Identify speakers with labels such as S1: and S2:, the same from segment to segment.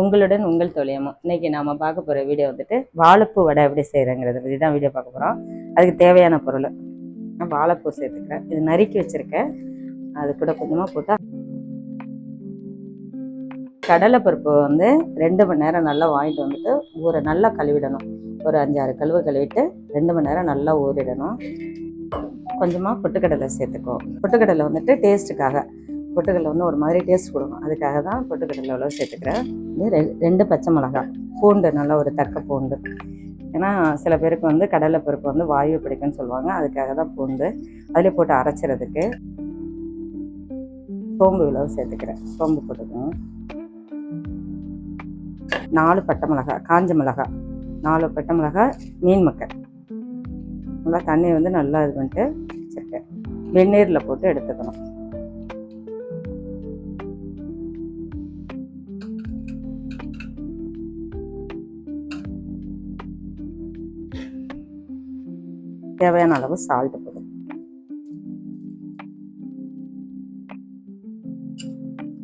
S1: உங்களுடன் உங்கள் தோழியம்மா. இன்னைக்கு நாம பார்க்க போற வீடியோ வந்துட்டு வாழைப்பூ வடை எப்படி செய்யறங்கிறத பற்றி தான் வீடியோ பார்க்க போறோம். அதுக்கு தேவையான பொருள் நான் வாழைப்பூ சேர்த்துக்கிறேன். இது நறுக்கி வச்சிருக்கேன். அது கூட கொஞ்சமா போட்டா கடலைப்பருப்பு வந்து 2 மணி நேரம் நல்லா வாங்கிட்டு வந்துட்டு நல்லா கழுவிடணும். ஒரு 5-6 கழுவிட்டு 2 மணி நேரம் நல்லா ஊறிடணும். கொஞ்சமாக பொட்டுக்கடலை சேர்த்துக்குவோம். பொட்டுக்கடலை வந்துட்டு டேஸ்ட்டுக்காக, பொட்டுக்கடலை வந்து ஒரு மாதிரி டேஸ்ட் கொடுக்கும். அதுக்காக தான் பொட்டுக்கடலை எவ்வளோ சேர்த்துக்கிறேன். இது 2 பச்சை மிளகாய், பூண்டு, நல்லா ஒரு தக்க பூண்டு. ஏன்னா சில பேருக்கு வந்து கடலைப்பருப்பு வந்து வாயு பிடிக்கும்னு சொல்லுவாங்க. அதுக்காக தான் பூண்டு அதிலே போட்டு அரைச்சிறதுக்கு. சோம்பு இவ்வளவு சேர்த்துக்கிறேன். சோம்பு போட்டுக்கணும். 4 பட்டை மிளகாய், காஞ்ச மிளகாய், 4 பட்டை மிளகாய், மீன் மக்கை. நல்லா தண்ணியை வந்து நல்லா இது பண்ணிட்டு வச்சுருக்கேன். வெந்நீரில் போட்டு எடுத்துக்கணும். தேவையான அளவு சால்ட் போடும்.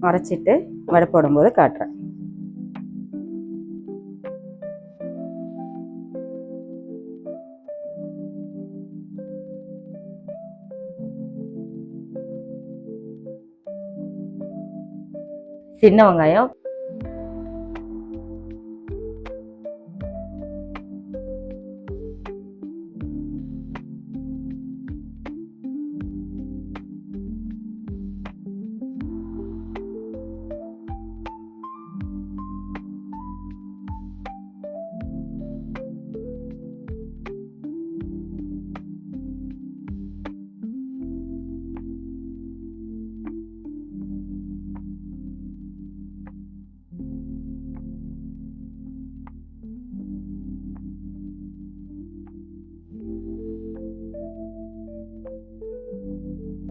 S1: அரைச்சிட்டு வடை போடும்போது காட்டுறேன். சின்ன வெங்காயம்,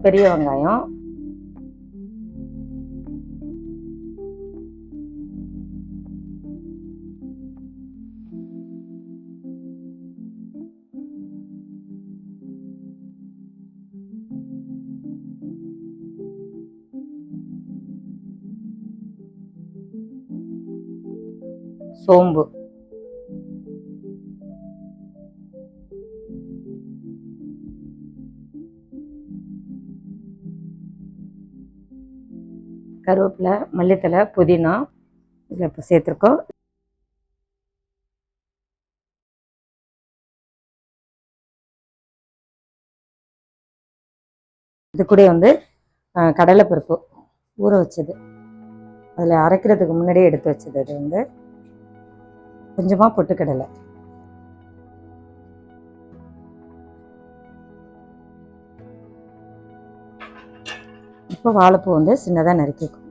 S1: பெரிய வெங்காயம், சோம்பு, கருவேப்பிலை, மல்லித்தலை, புதினா இதில் இப்போ சேர்த்துருக்கோம். இது கூட வந்து கடலைப்பருப்பு ஊற வச்சது, அதில் அரைக்கிறதுக்கு முன்னாடியே எடுத்து வச்சது. அது வந்து கொஞ்சமாக பொட்டுக்கடலை, இப்போ வாழைப்பூ வந்து சின்னதாக நறுக்கிக்கும்.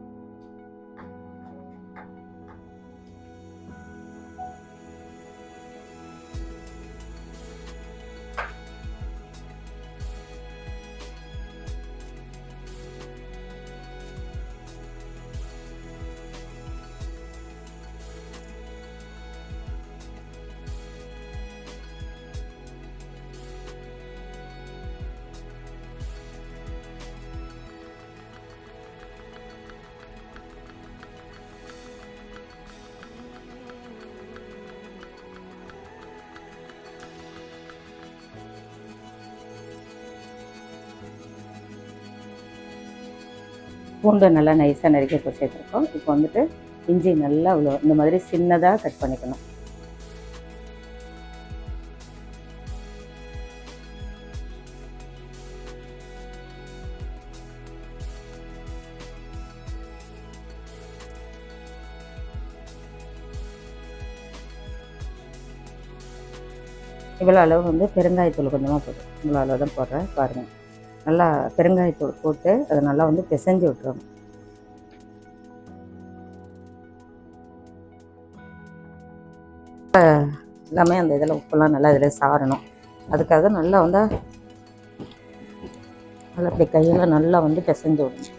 S1: பூண்டை நல்லா நைஸாக நறுக்கி சேர்த்துருக்கோம். இப்போ வந்துட்டு இஞ்சி நல்லா இவ்வளோ இந்த மாதிரி சின்னதாக கட் பண்ணிக்கணும். இவ்வளோ அளவு வந்து பெருங்காயத்தூள் கொஞ்சமாக போடும். இவ்வளோ அளவு தான் போடுறேன் பாருங்கள். நல்லா பெருங்காயத்தூள் போட்டு அதை நல்லா வந்து பிசைஞ்சு விட்டுறணும். எல்லாமே அந்த இதில் உப்பெல்லாம் நல்லா இதில் சாரணும். அதுக்காக நல்லா வந்து நல்லா அப்படி கையில் நல்லா வந்து பிசைஞ்சு விடணும்.